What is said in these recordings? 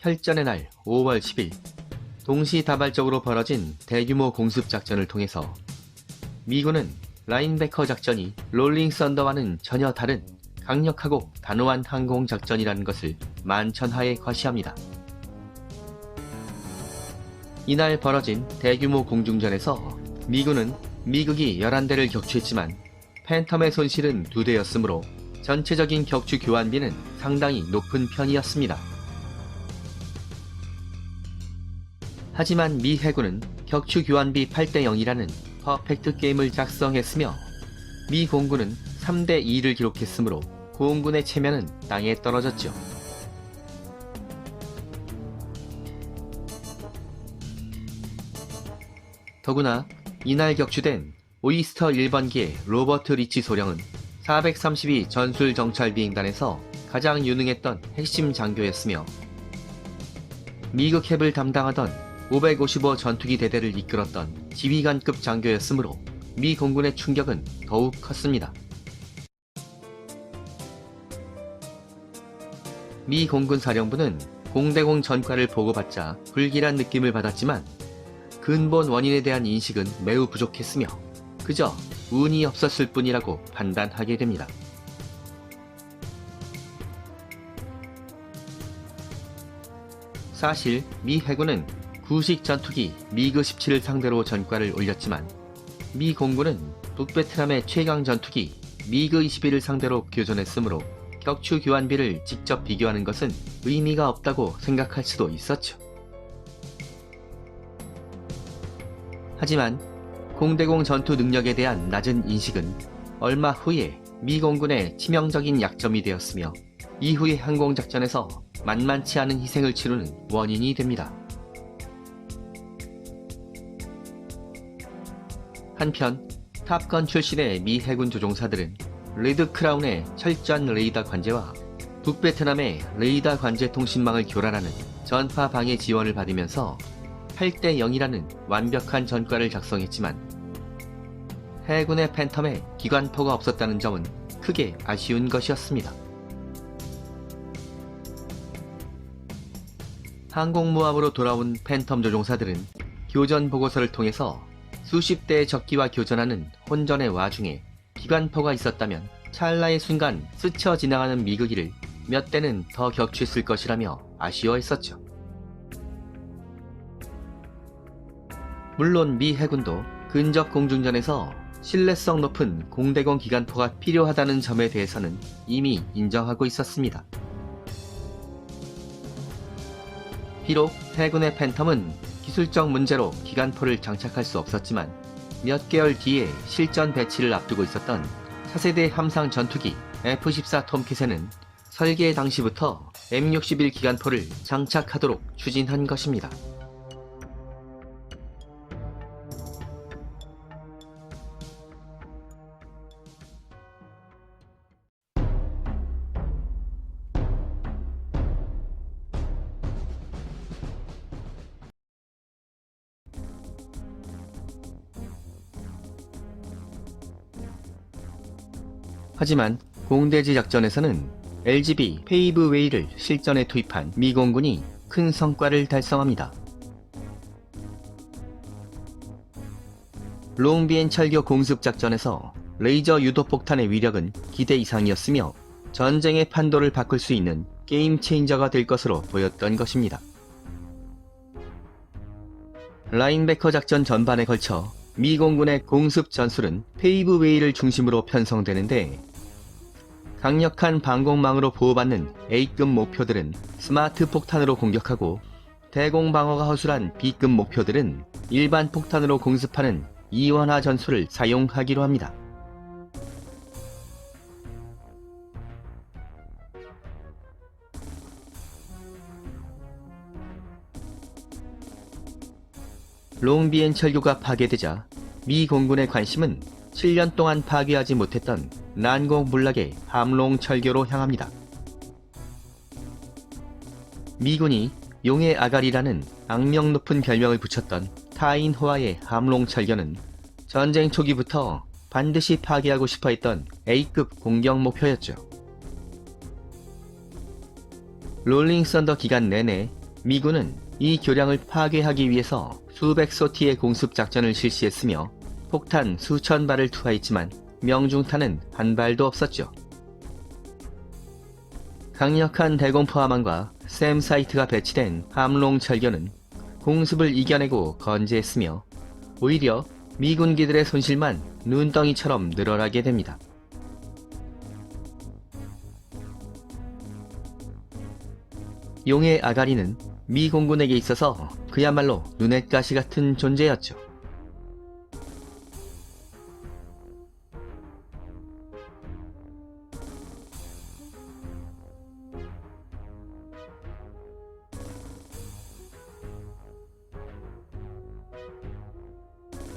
혈전의 날 5월 10일 동시다발적으로 벌어진 대규모 공습작전을 통해서 미군은 라인베커 작전이 롤링 썬더와는 전혀 다른 강력하고 단호한 항공작전이라는 것을 만천하에 과시합니다. 이날 벌어진 대규모 공중전에서 미군은 미국이 11대를 격추했지만 팬텀의 손실은 2대였으므로 전체적인 격추 교환비는 상당히 높은 편이었습니다. 하지만 미 해군은 격추 교환비 8대 0이라는 퍼펙트 게임을 작성했으며 미 공군은 3대 2를 기록했으므로 공군의 체면은 땅에 떨어졌죠. 더구나 이날 격추된 오이스터 1번기의 로버트 리치 소령은 432 전술 정찰 비행단에서 가장 유능했던 핵심 장교였으며 미국 캡을 담당하던 555 전투기 대대를 이끌었던 지휘관급 장교였으므로 미 공군의 충격은 더욱 컸습니다. 미 공군 사령부는 공대공 전과를 보고받자 불길한 느낌을 받았지만 근본 원인에 대한 인식은 매우 부족했으며 그저 운이 없었을 뿐이라고 판단하게 됩니다. 사실 미 해군은 구식 전투기 미그 17을 상대로 전과를 올렸지만 미 공군은 북베트남의 최강 전투기 미그 21을 상대로 교전했으므로 격추 교환비를 직접 비교하는 것은 의미가 없다고 생각할 수도 있었죠. 하지만 공대공 전투 능력에 대한 낮은 인식은 얼마 후에 미 공군의 치명적인 약점이 되었으며 이후의 항공작전에서 만만치 않은 희생을 치르는 원인이 됩니다. 한편 탑건 출신의 미 해군 조종사들은 레드 크라운의 철저한 레이더 관제와 북베트남의 레이더 관제 통신망을 교란하는 전파 방해 지원을 받으면서 8대 0이라는 완벽한 전과를 작성했지만 해군의 팬텀에 기관포가 없었다는 점은 크게 아쉬운 것이었습니다. 항공모함으로 돌아온 팬텀 조종사들은 교전 보고서를 통해서 수십 대의 적기와 교전하는 혼전의 와중에 기관포가 있었다면 찰나의 순간 스쳐 지나가는 미그기를 몇 대는 더 격추했을 것이라며 아쉬워했었죠. 물론 미 해군도 근접 공중전에서 신뢰성 높은 공대공 기관포가 필요하다는 점에 대해서는 이미 인정하고 있었습니다. 비록 해군의 팬텀은 기술적 문제로 기관포를 장착할 수 없었지만 몇 개월 뒤에 실전 배치를 앞두고 있었던 차세대 함상 전투기 F-14 톰캣에는 설계 당시부터 M61 기관포를 장착하도록 추진한 것입니다. 하지만 공대지 작전에서는 LGB 페이브웨이를 실전에 투입한 미 공군이 큰 성과를 달성합니다. 롱비엔 철교 공습 작전에서 레이저 유도폭탄의 위력은 기대 이상이었으며 전쟁의 판도를 바꿀 수 있는 게임 체인저가 될 것으로 보였던 것입니다. 라인베커 작전 전반에 걸쳐 미 공군의 공습 전술은 페이브웨이를 중심으로 편성되는데 강력한 방공망으로 보호받는 A급 목표들은 스마트 폭탄으로 공격하고 대공방어가 허술한 B급 목표들은 일반 폭탄으로 공습하는 이원화 전술을 사용하기로 합니다. 롱비엔 철교가 파괴되자 미 공군의 관심은 7년 동안 파괴하지 못했던 난공불락의 함롱 철교로 향합니다. 미군이 용의 아가리라는 악명 높은 별명을 붙였던 타인호와의 함롱 철교는 전쟁 초기부터 반드시 파괴하고 싶어 했던 A급 공격 목표였죠. 롤링 썬더 기간 내내 미군은 이 교량을 파괴하기 위해서 수백 소티의 공습작전을 실시했으며 폭탄 수천 발을 투하했지만 명중탄은 한 발도 없었죠. 강력한 대공포함함과 샘 사이트가 배치된 함롱 철교는 공습을 이겨내고 건재했으며 오히려 미군기들의 손실만 눈덩이처럼 늘어나게 됩니다. 용의 아가리는 미 공군에게 있어서 그야말로 눈엣 가시 같은 존재였죠.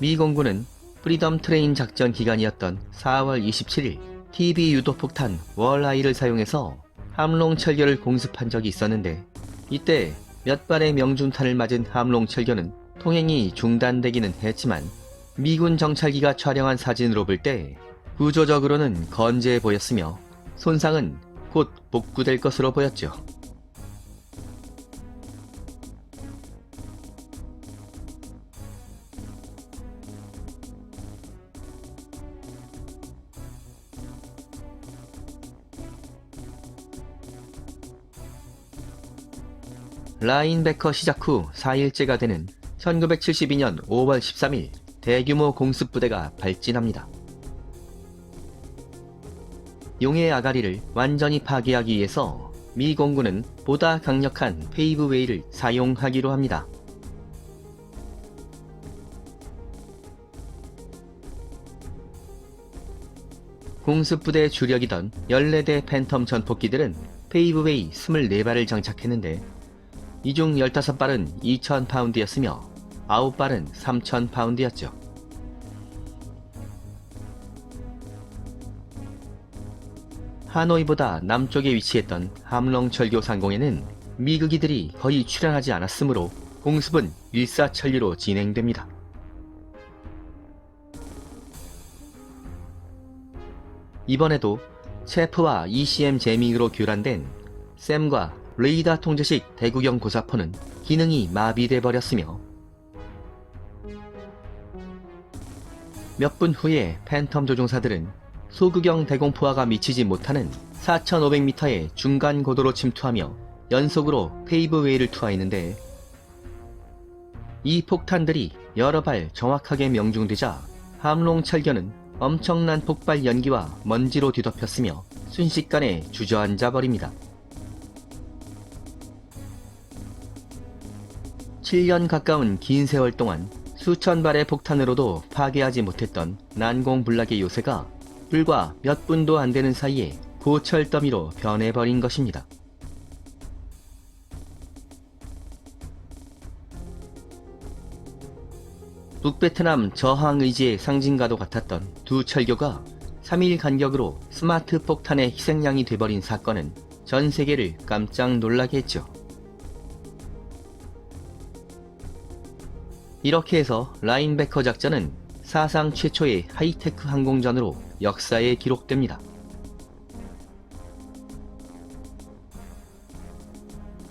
미 공군은 프리덤 트레인 작전 기간이었던 4월 27일 TB 유도폭탄 월아이를 사용해서 함롱 철교를 공습한 적이 있었는데 이때 몇 발의 명중탄을 맞은 함롱 철교는 통행이 중단되기는 했지만 미군 정찰기가 촬영한 사진으로 볼 때 구조적으로는 건재해 보였으며 손상은 곧 복구될 것으로 보였죠. 라인베커 시작 후 4일째가 되는 1972년 5월 13일 대규모 공습부대가 발진합니다. 용의 아가리를 완전히 파괴하기 위해서 미 공군은 보다 강력한 페이브웨이를 사용하기로 합니다. 공습부대 주력이던 14대 팬텀 전폭기들은 페이브웨이 24발을 장착했는데 이 중 15발은 2000파운드였으며 9발은 3000파운드였죠. 하노이보다 남쪽에 위치했던 함롱 철교 상공에는 미국이들이 거의 출현하지 않았으므로 공습은 일사천리로 진행됩니다. 이번에도 체프와 ECM 제밍으로 교란된 샘과 레이더 통제식 대구경 고사포는 기능이 마비돼 버렸으며 몇 분 후에 팬텀 조종사들은 소구경 대공포화가 미치지 못하는 4500m의 중간 고도로 침투하며 연속으로 페이브웨이를 투하했는데 이 폭탄들이 여러 발 정확하게 명중되자 함롱 철교는 엄청난 폭발 연기와 먼지로 뒤덮였으며 순식간에 주저앉아 버립니다. 7년 가까운 긴 세월 동안 수천 발의 폭탄으로도 파괴하지 못했던 난공불락의 요새가 불과 몇 분도 안 되는 사이에 고철더미로 변해버린 것입니다. 북베트남 저항의지의 상징과도 같았던 두 철교가 3일 간격으로 스마트 폭탄의 희생양이 돼버린 사건은 전 세계를 깜짝 놀라게 했죠. 이렇게 해서 라인베커 작전은 사상 최초의 하이테크 항공전으로 역사에 기록됩니다.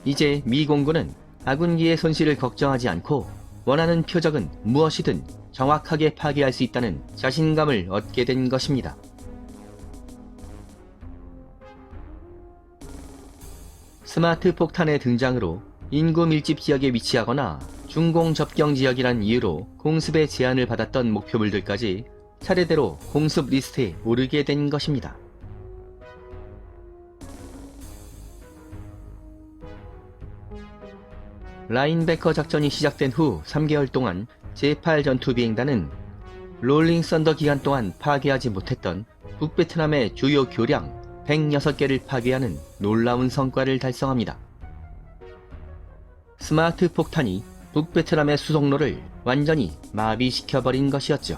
이제 미 공군은 아군기의 손실을 걱정하지 않고 원하는 표적은 무엇이든 정확하게 파괴할 수 있다는 자신감을 얻게 된 것입니다. 스마트 폭탄의 등장으로 인구 밀집 지역에 위치하거나 중공 접경 지역이란 이유로 공습의 제한을 받았던 목표물들까지 차례대로 공습 리스트에 오르게 된 것입니다. 라인베커 작전이 시작된 후 3개월 동안 제8 전투비행단은 롤링 썬더 기간 동안 파괴하지 못했던 북베트남의 주요 교량 106개를 파괴하는 놀라운 성과를 달성합니다. 스마트 폭탄이 북베트남의 수송로를 완전히 마비시켜버린 것이었죠.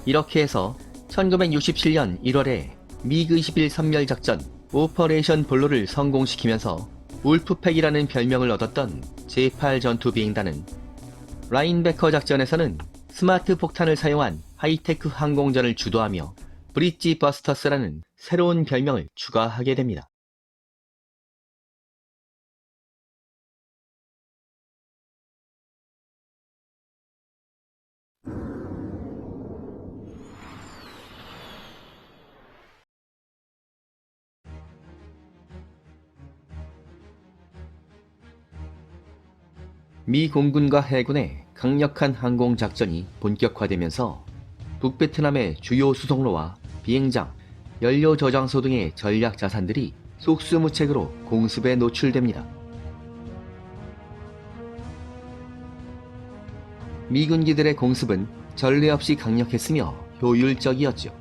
이렇게 해서 1967년 1월에 미그 21 선멸작전 오퍼레이션 볼로를 성공시키면서 울프팩이라는 별명을 얻었던 제8 전투비행단은 라인베커 작전에서는 스마트 폭탄을 사용한 하이테크 항공전을 주도하며 브릿지 버스터스라는 새로운 별명을 추가하게 됩니다. 미 공군과 해군의 강력한 항공작전이 본격화되면서 북베트남의 주요 수송로와 비행장, 연료 저장소 등의 전략 자산들이 속수무책으로 공습에 노출됩니다. 미군기들의 공습은 전례 없이 강력했으며 효율적이었죠.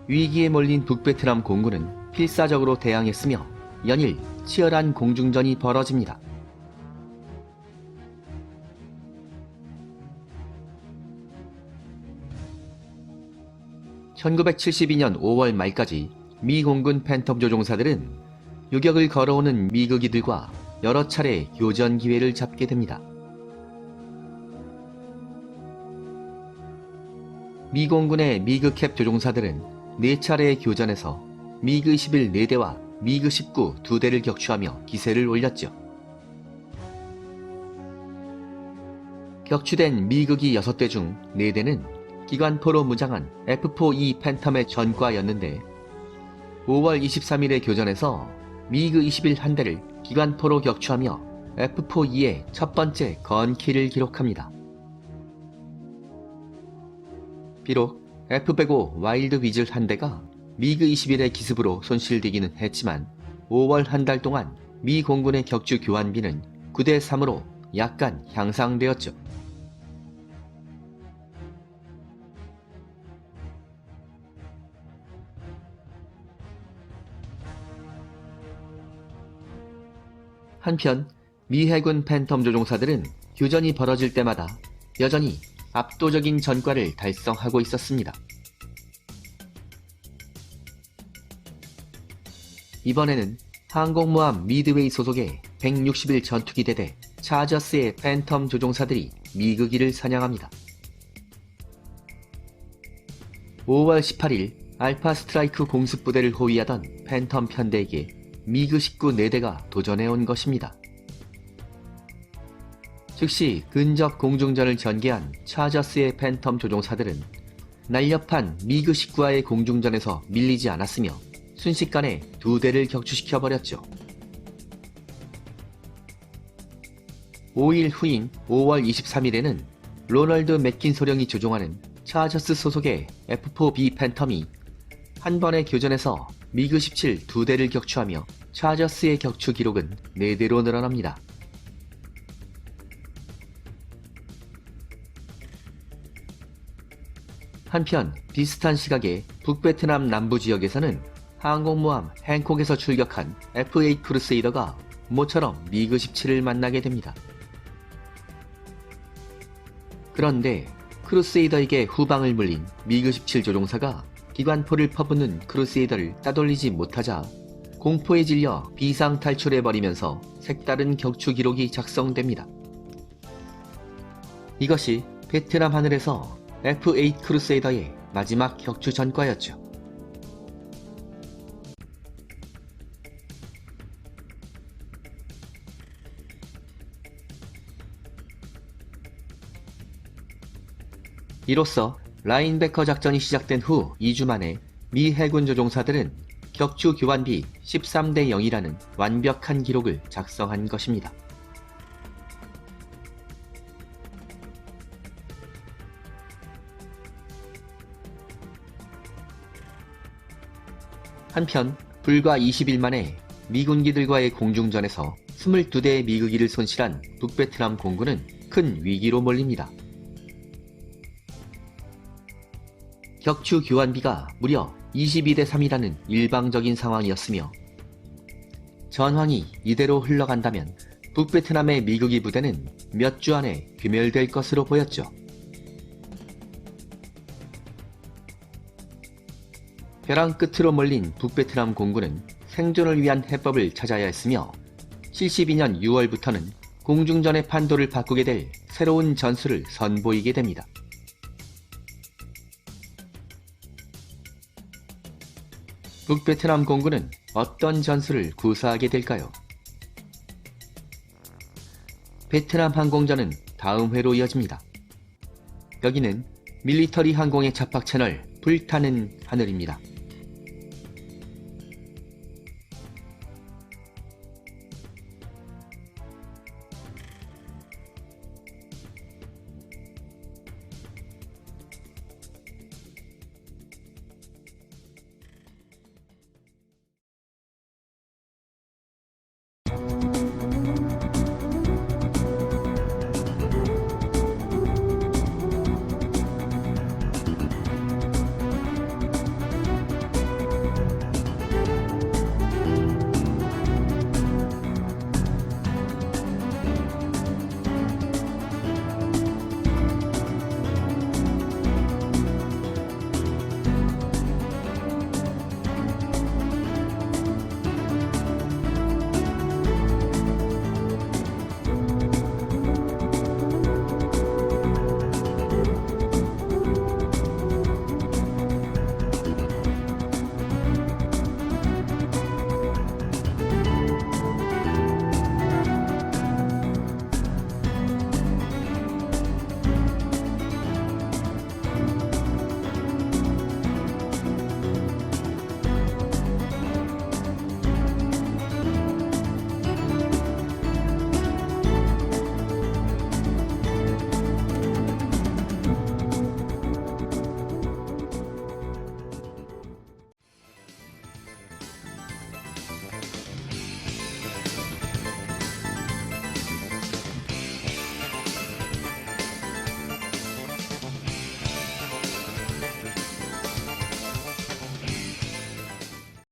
위기에 몰린 북베트남 공군은 필사적으로 대항했으며 연일 치열한 공중전이 벌어집니다. (1972년 5월) 말까지 미 공군 팬텀 조종사들은 유격을 걸어오는 미극기들과 여러 차례 교전 기회를 잡게 됩니다. 미 공군의 미그 캡 조종사들은 4차례의 교전에서 미그 21 4대와 미그 19 2대를 격추하며 기세를 올렸죠. 격추된 미그기 6대 중 4대는 기관포로 무장한 F-4E 팬텀의 전과였는데 5월 23일의 교전에서 미그 21 1대를 기관포로 격추하며 F-4E의 첫 번째 건키를 기록합니다. 비록 F-105 와일드 위즐 1대가 미그 21의 기습으로 손실되기는 했지만 5월 한 달 동안 미 공군의 격추 교환비는 9대 3으로 약간 향상되었죠. 한편 미 해군 팬텀 조종사들은 교전이 벌어질 때마다 여전히 압도적인 전과를 달성하고 있었습니다. 이번에는 항공모함 미드웨이 소속의 161 전투기 대대 차저스의 팬텀 조종사들이 미그기를 사냥합니다. 5월 18일 알파 스트라이크 공습부대를 호위하던 팬텀 편대에게 미그 19 4대가 도전해온 것입니다. 즉시 근접 공중전을 전개한 차저스의 팬텀 조종사들은 날렵한 미그 19와의 공중전에서 밀리지 않았으며 순식간에 2대를 격추시켜버렸죠. 5일 후인 5월 23일에는 로널드 맥킨 소령이 조종하는 차저스 소속의 F-4B 팬텀이 한 번의 교전에서 미그 17 2대를 격추하며 차저스의 격추 기록은 4대로 늘어납니다. 한편 비슷한 시각에 북베트남 남부 지역에서는 항공모함 행콕에서 출격한 F-8 크루세이더가 모처럼 미그 17을 만나게 됩니다. 그런데 크루세이더에게 후방을 물린 미그 17 조종사가 기관포를 퍼붓는 크루세이더를 따돌리지 못하자 공포에 질려 비상 탈출해버리면서 색다른 격추 기록이 작성됩니다. 이것이 베트남 하늘에서 F-8 크루세이더의 마지막 격추 전과였죠. 이로써 라인베커 작전이 시작된 후 2주 만에 미 해군 조종사들은 격추 교환비 13대 0이라는 완벽한 기록을 작성한 것입니다. 한편 불과 20일 만에 미군기들과의 공중전에서 22대의 미그기를 손실한 북베트남 공군은 큰 위기로 몰립니다. 격추 교환비가 무려 22대 3이라는 일방적인 상황이었으며 전황이 이대로 흘러간다면 북베트남의 미그기 부대는 몇 주 안에 괴멸될 것으로 보였죠. 벼랑 끝으로 몰린 북베트남 공군은 생존을 위한 해법을 찾아야 했으며 72년 6월부터는 공중전의 판도를 바꾸게 될 새로운 전술을 선보이게 됩니다. 북베트남 공군은 어떤 전술을 구사하게 될까요? 베트남 항공전은 다음 회로 이어집니다. 여기는 밀리터리 항공의 잡학 채널 불타는 하늘입니다.